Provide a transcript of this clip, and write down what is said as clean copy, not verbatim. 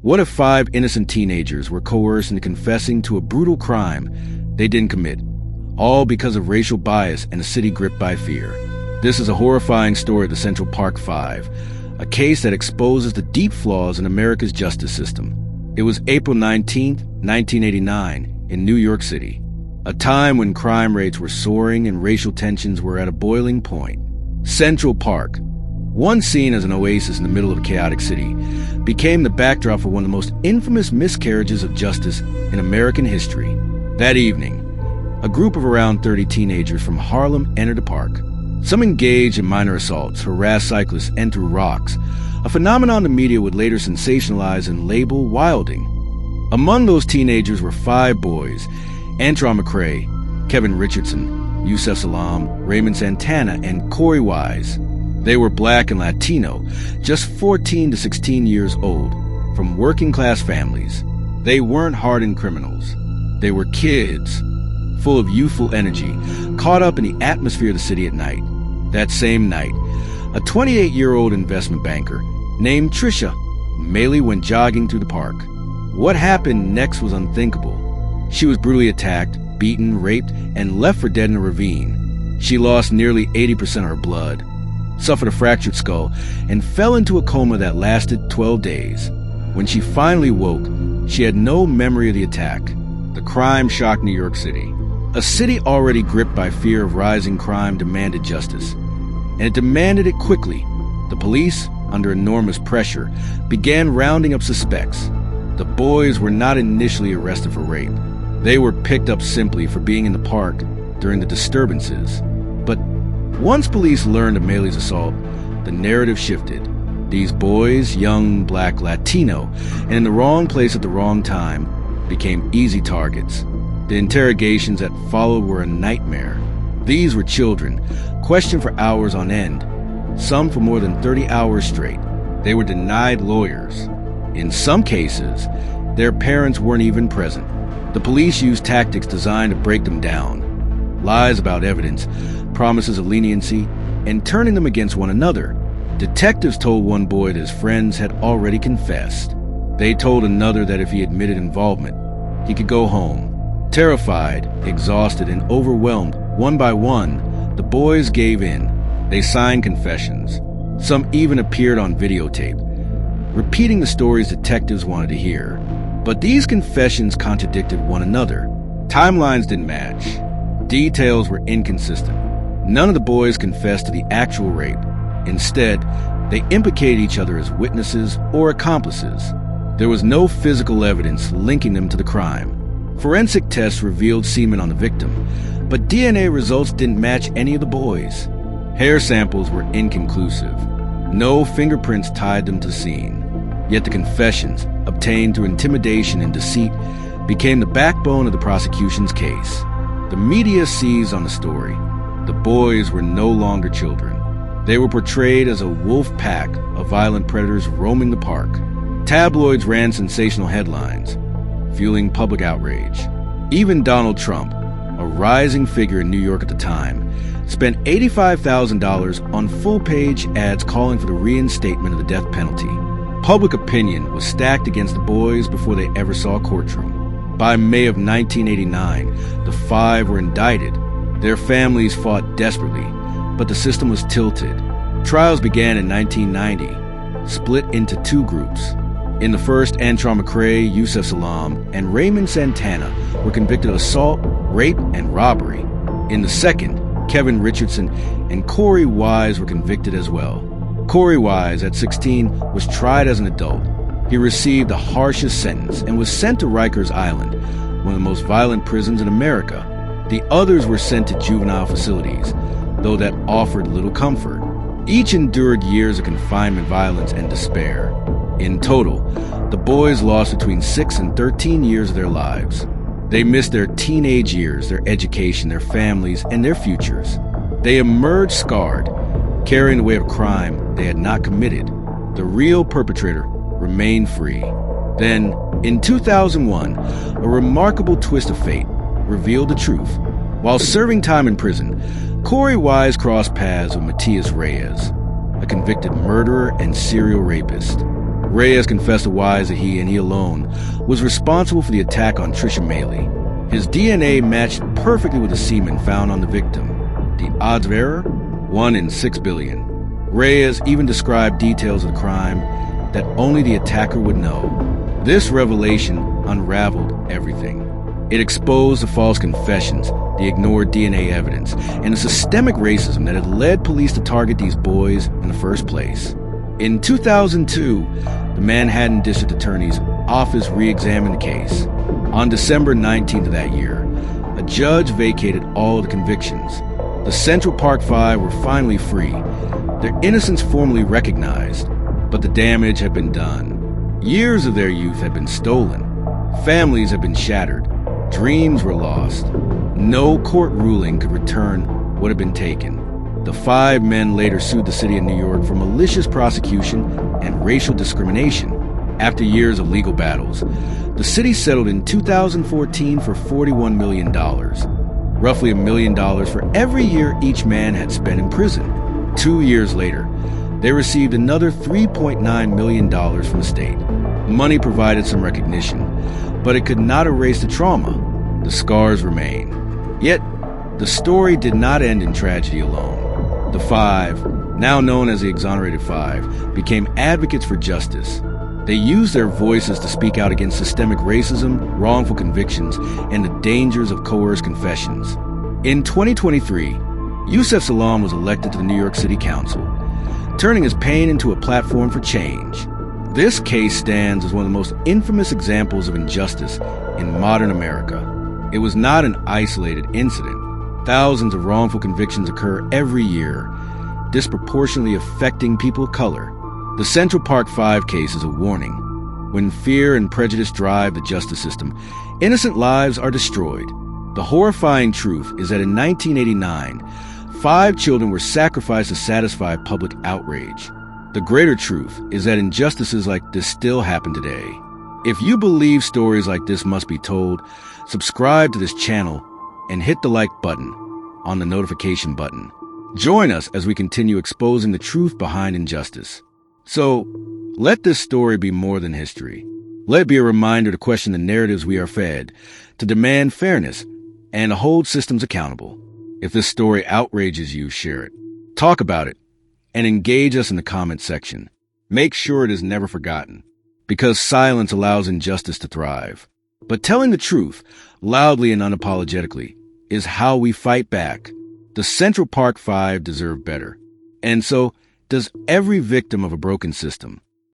What if 5 innocent teenagers were coerced into confessing to a brutal crime they didn't commit, all because of racial bias and a city gripped by fear? This is a horrifying story of the Central Park Five, a case that exposes the deep flaws in America's justice system. It was April 19th, 1989, in New York City, a time when crime rates were soaring and racial tensions were at a boiling point. Central Park, once seen as an oasis in the middle of a chaotic city, became the backdrop for one of the most infamous miscarriages of justice in American history. That evening, a group of around 30 teenagers from Harlem entered the park. Some engaged in minor assaults, harassed cyclists, and threw rocks, a phenomenon the media would later sensationalize and label wilding. Among those teenagers were 5 boys: Antron McCray, Kevin Richardson, Yusef Salaam, Raymond Santana, and Korey Wise. They were Black and Latino, just 14 to 16 years old, from working-class families. They weren't hardened criminals. They were kids, full of youthful energy, caught up in the atmosphere of the city at night. That same night, a 28-year-old investment banker named Trisha Meili went jogging through the park. What happened next was unthinkable. She was brutally attacked, beaten, raped, and left for dead in a ravine. She lost nearly 80% of her blood, suffered a fractured skull, and fell into a coma that lasted 12 days. When she finally woke, she had no memory of the attack. The crime shocked New York City. A city already gripped by fear of rising crime demanded justice, and it demanded it quickly. The police, under enormous pressure, began rounding up suspects. The boys were not initially arrested for rape. They were picked up simply for being in the park during the disturbances. But once police learned of Meili's assault, the narrative shifted. These boys, young, Black, Latino, and in the wrong place at the wrong time, became easy targets. The interrogations that followed were a nightmare. These were children, questioned for hours on end, some for more than 30 hours straight. They were denied lawyers. In some cases, their parents weren't even present. The police used tactics designed to break them down: lies about evidence, promises of leniency, and turning them against one another. Detectives told one boy that his friends had already confessed. They told another that if he admitted involvement, he could go home. Terrified, exhausted, and overwhelmed, one by one, the boys gave in. They signed confessions. Some even appeared on videotape, repeating the stories detectives wanted to hear. But these confessions contradicted one another. Timelines didn't match. Details were inconsistent. None of the boys confessed to the actual rape. Instead, they implicated each other as witnesses or accomplices. There was no physical evidence linking them to the crime. Forensic tests revealed semen on the victim, but DNA results didn't match any of the boys. Hair samples were inconclusive. No fingerprints tied them to the scene. Yet the confessions, obtained through intimidation and deceit, became the backbone of the prosecution's case. The media seized on the story. The boys were no longer children. They were portrayed as a wolf pack of violent predators roaming the park. Tabloids ran sensational headlines, fueling public outrage. Even Donald Trump, a rising figure in New York at the time, spent $85,000 on full-page ads calling for the reinstatement of the death penalty. Public opinion was stacked against the boys before they ever saw a courtroom. By May of 1989, the 5 were indicted. Their families fought desperately, but the system was tilted. Trials began in 1990, split into 2 groups. In the first, Antron McCray, Yusef Salaam, and Raymond Santana were convicted of assault, rape, and robbery. In the second, Kevin Richardson and Korey Wise were convicted as well. Korey Wise, at 16, was tried as an adult. He received the harshest sentence and was sent to Rikers Island, one of the most violent prisons in America. The others were sent to juvenile facilities, though that offered little comfort. Each endured years of confinement, violence, and despair. In total, the boys lost between 6 and 13 years of their lives. They missed their teenage years, their education, their families, and their futures. They emerged scarred, carrying the weight of crime they had not committed. The real perpetrator remained free. Then, in 2001, a remarkable twist of fate revealed the truth. While serving time in prison, Korey Wise crossed paths with Matias Reyes, a convicted murderer and serial rapist. Reyes confessed to Wise that he, and he alone, was responsible for the attack on Trisha Meili. His DNA matched perfectly with the semen found on the victim. The odds of error? 1 in 6 billion. Reyes even described details of the crime that only the attacker would know. This revelation unraveled everything. It exposed the false confessions, the ignored DNA evidence, and the systemic racism that had led police to target these boys in the first place. In 2002, the Manhattan District Attorney's office re-examined the case. On December 19th of that year, a judge vacated all the convictions. The Central Park Five were finally free, their innocence formally recognized, but the damage had been done. Years of their youth had been stolen. Families had been shattered. Dreams were lost. No court ruling could return what had been taken. The 5 men later sued the city of New York for malicious prosecution and racial discrimination. After years of legal battles, the city settled in 2014 for $41 million, roughly $1 million for every year each man had spent in prison. 2 years later, they received another $3.9 million from the state. Money provided some recognition, but it could not erase the trauma. The scars remain. Yet, the story did not end in tragedy alone. The 5, now known as the Exonerated Five, became advocates for justice. They used their voices to speak out against systemic racism, wrongful convictions, and the dangers of coerced confessions. In 2023, Yusef Salaam was elected to the New York City Council, turning his pain into a platform for change. This case stands as one of the most infamous examples of injustice in modern America. It was not an isolated incident. Thousands of wrongful convictions occur every year, disproportionately affecting people of color. The Central Park Five case is a warning. When fear and prejudice drive the justice system, innocent lives are destroyed. The horrifying truth is that in 1989, 5 children were sacrificed to satisfy public outrage. The greater truth is that injustices like this still happen today. If you believe stories like this must be told, subscribe to this channel and hit the like button on the notification button. Join us as we continue exposing the truth behind injustice. So, let this story be more than history. Let it be a reminder to question the narratives we are fed, to demand fairness, and to hold systems accountable. If this story outrages you, share it. Talk about it, and engage us in the comment section. Make sure it is never forgotten, because silence allows injustice to thrive. But telling the truth, loudly and unapologetically, is how we fight back. The Central Park Five deserve better. And so does every victim of a broken system.